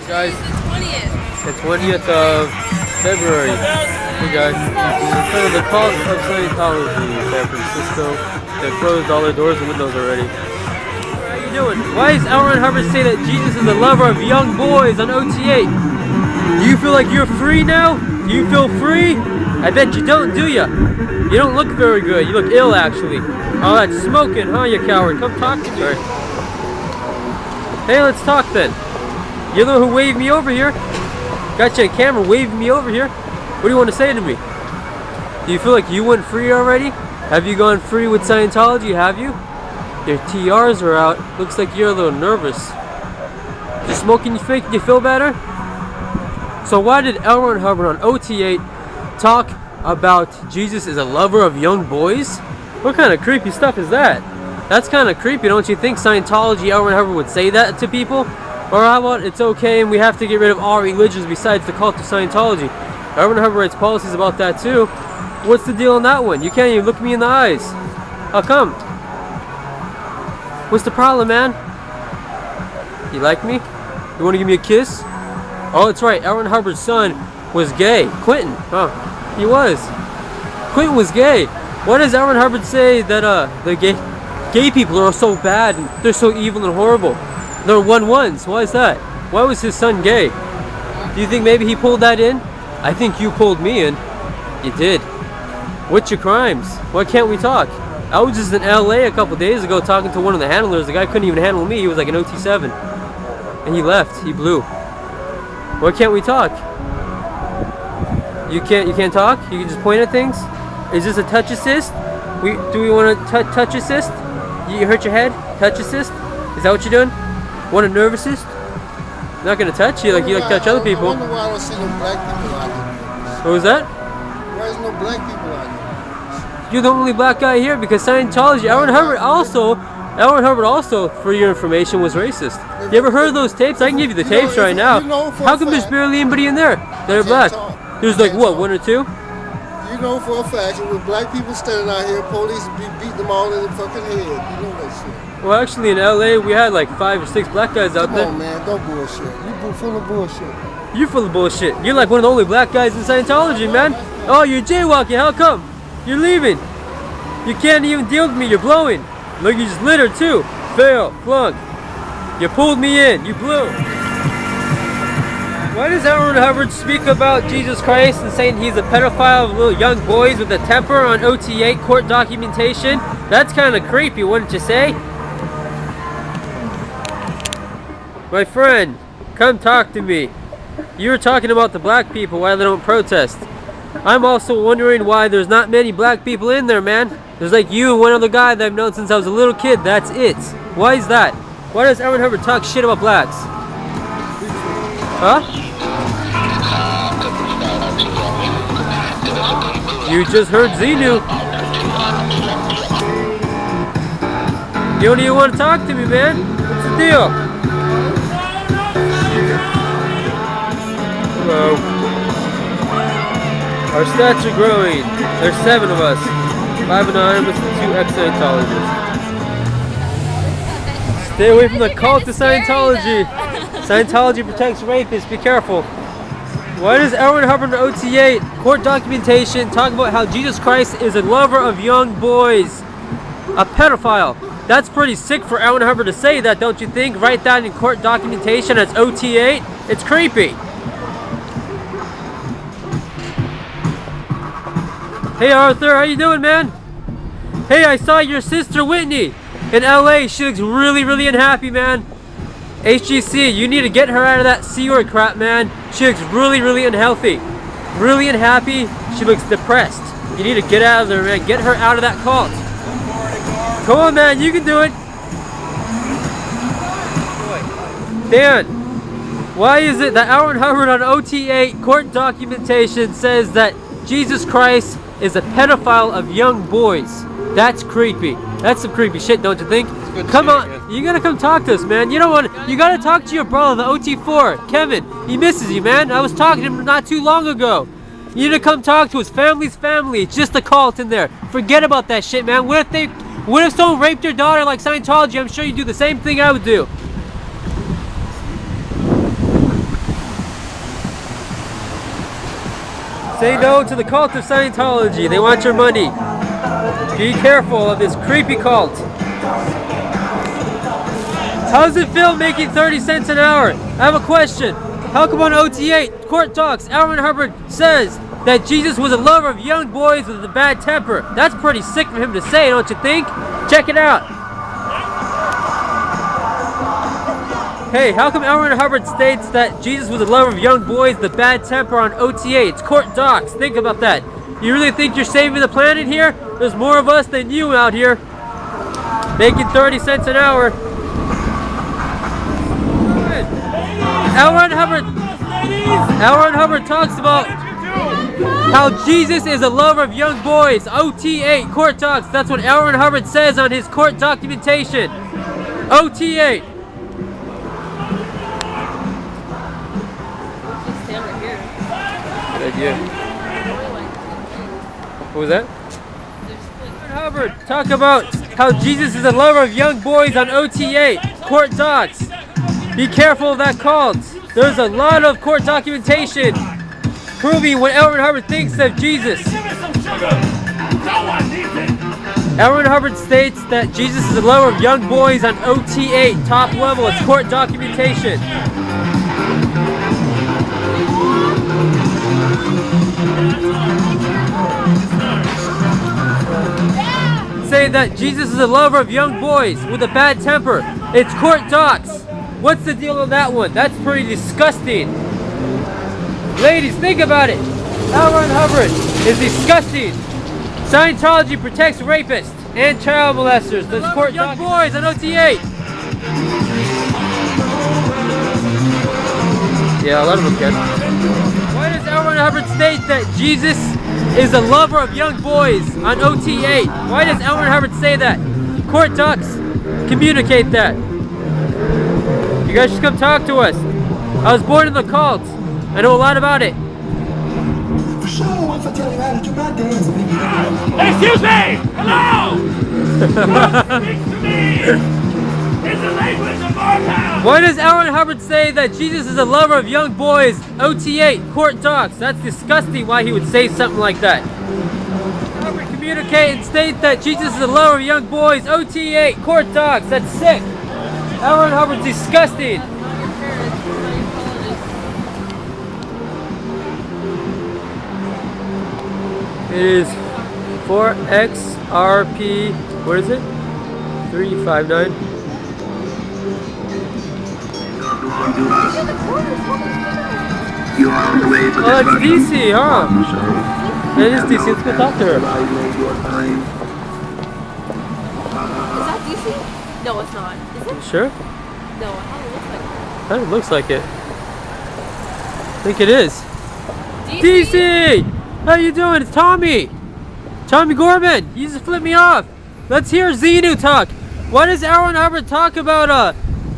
Guys, the 20th. the 20th of February. Hey guys, in front of the cult of Scientology, San Francisco. They closed all their doors and windows already. How you doing? Why does L. Ron Hubbard say that Jesus is the lover of young boys on OT8? Do you feel like you're free now? Do you feel free? I bet you don't, do ya? You don't look very good. You look ill, actually. Oh, that's smoking, huh, you coward? Come talk to me. Hey, let's talk then. You're the one who waved me over here. Got you on camera waving me over here. What do you want to say to me? Do you feel like you went free already? Have you gone free with Scientology, have you? Your TRs are out. Looks like you're a little nervous. You smoking you fake? You feel better? So why did L. Ron Hubbard on OT8 talk about Jesus is a lover of young boys? What kind of creepy stuff is that? That's kind of creepy, don't you think? Scientology, L. Ron Hubbard would say that to people? Or how about it's okay and we have to get rid of all religions besides the cult of Scientology? L. Ron Hubbard writes policies about that too. What's the deal on that one? You can't even look me in the eyes. How come? What's the problem, man? You like me? You want to give me a kiss? Oh, that's right. L. Ron Hubbard's son was gay. Quentin. Huh. He was. Quentin was gay. Why does L. Ron Hubbard say that the gay people are so bad and they're so evil and horrible? They're one-ones. Why is that? Why was his son gay? Do you think maybe he pulled that in? I think you pulled me in. You did. What's your crimes? Why can't we talk? I was just in LA a couple days ago talking to one of the handlers. The guy couldn't even handle me. He was like an OT7. And he left. He blew. Why can't we talk? You can't talk? You can just point at things? Is this a touch assist? Do we want to touch assist? You hurt your head? Touch assist? Is that what you're doing? Want a nerve assist? I'm not gonna touch you like you like touch other people. I wonder why I don't see no black people out here. What was that? Why is no black people out here? You're the only black guy here because Scientology. L. Ron Hubbard also, for your information, was racist. You ever heard of those tapes? I can give you the tapes right now. How come there's barely anybody in there that are black? There's like what, one or two? You know for a fact, with black people standing out here, police beat them all in the fucking head. You know that shit. Well, actually, in LA, we had like 5 or 6 black guys out there. Come on, man, don't bullshit. You full of bullshit. You're full of bullshit. You're like one of the only black guys in Scientology, man. Oh, you're jaywalking. How come? You're leaving. You can't even deal with me. You're blowing. Look, you just littered too. Fail. Plunk. You pulled me in. You blew. Why does L. Ron Hubbard speak about Jesus Christ and saying he's a pedophile of little young boys with a temper on OT8 court documentation? That's kind of creepy, wouldn't you say? My friend, come talk to me. You were talking about the black people, why they don't protest. I'm also wondering why there's not many black people in there, man. There's like you and one other guy that I've known since I was a little kid. That's it. Why is that? Why does L. Ron Hubbard talk shit about blacks? Huh? You just heard Xenu. You don't even want to talk to me, man. What's the deal? Hello. Our stats are growing. There's 7 of us. 5 anonymous and 2 ex-Scientologists. Stay away from the cult of Scientology. Scientology protects rapists. Be careful. Why does L. Ron Hubbard on OT8 court documentation talk about how Jesus Christ is a lover of young boys? A pedophile. That's pretty sick for L. Ron Hubbard to say that, don't you think? Write that in court documentation as OT8. It's creepy. Hey Arthur, how you doing, man? Hey, I saw your sister Whitney in LA. She looks really, really unhappy, man. HGC, you need to get her out of that Sea Org crap, man. She looks really, really unhealthy. Really unhappy. She looks depressed. You need to get out of there, man. Get her out of that cult. Come on, man. You can do it. Dan, why is it that L. Ron Hubbard on OT8 court documentation says that Jesus Christ is a pedophile of young boys? That's creepy. That's some creepy shit, don't you think? Come on, you gotta come talk to us, man. You gotta talk to your brother, the OT4, Kevin. He misses you, man. I was talking to him not too long ago. You need to come talk to us. Family's family. It's just a cult in there. Forget about that shit, man. What if someone raped your daughter like Scientology? I'm sure you'd do the same thing I would do. Say no to the cult of Scientology. They want your money. Be careful of this creepy cult. How does it feel making 30 cents an hour? I have a question. How come on OT8 Court Talks, Alvin Hubbard says that Jesus was a lover of young boys with a bad temper? That's pretty sick for him to say, don't you think? Check it out. Hey, how come Alvin Hubbard states that Jesus was a lover of young boys with a bad temper on OT8? It's Court Docs. Think about that. You really think you're saving the planet here? There's more of us than you out here. Making 30 cents an hour. Alvin Hubbard talks about how Jesus is a lover of young boys. OT8 Court Talks. That's what Alvin Hubbard says on his court documentation. OT8. Good idea. What was that? Alvin Hubbard talk about how Jesus is a lover of young boys on OT8 Court Docs. Be careful of that cult. There's a lot of court documentation proving what Alvin Hubbard thinks of Jesus. Alvin Hubbard states that Jesus is a lover of young boys on OT8 top level. It's court documentation. Say that Jesus is a lover of young boys with a bad temper. It's court docs. What's the deal on that one? That's pretty disgusting. Ladies, think about it. Alvin Hubbard is disgusting. Scientology protects rapists and child molesters. There's court young boys on OT8. Yeah, a lot of them can. Why does Alvin Hubbard state that Jesus is a lover of young boys on OT8? Why does Alvin Hubbard say that? Court docs communicate that. You guys should come talk to us. I was born in the cult. I know a lot about it. Excuse me! Hello! Speak to me! It's the language of our town! Why does Alvin Hubbard say that Jesus is a lover of young boys? OT8 Court Docs. That's disgusting why he would say something like that. Hubbard communicate and state that Jesus is a lover of young boys. OT8 Court Docs. That's sick. Alvin Hubbard's disgusting. It is 4XRP, what is it? 359. Oh, it's DC, huh? It is DC, let's go talk to her. Is that DC? No, it's not. Is it? Sure? No, how it looks like it. Kind of looks like it. I think it is. DC! How you doing? It's Tommy! Tommy Gorman! You just flipped me off! Let's hear Xenu talk! Why does Alvin Hubbard talk about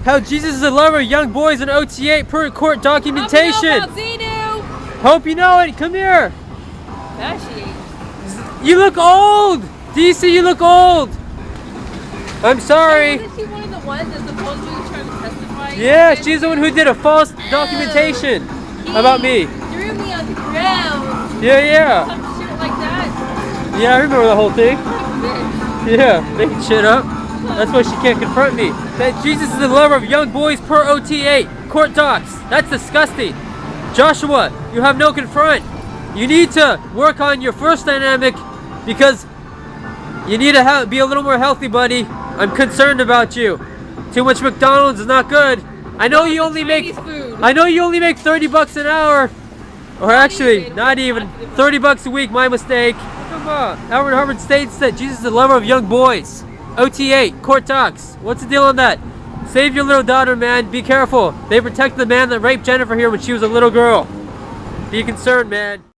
how Jesus is a lover of young boys in OT8 per court documentation? Hope you know about Xenu! Hope you know it! Come here! Actually, You look old! DC, you look old! I'm sorry! Isn't she one of the ones that's supposedly trying to testify? Yeah, she's the one who did a false documentation about me. Threw me on the ground. Yeah. Some shit like that. Yeah, I remember the whole thing. Bitch. Yeah, making shit up. That's why she can't confront me. That Jesus is the lover of young boys per OT8. Court docs. That's disgusting. Joshua, you have no confront. You need to work on your first dynamic because you need to be a little more healthy, buddy. I'm concerned about you. Too much McDonald's is not good. I know you only make 30 bucks an hour. Or actually, not even 30 bucks a week, my mistake. Come on. Alvin Hubbard states that Jesus is a lover of young boys. OT8, court talks. What's the deal on that? Save your little daughter, man. Be careful. They protect the man that raped Jennifer here when she was a little girl. Be concerned, man.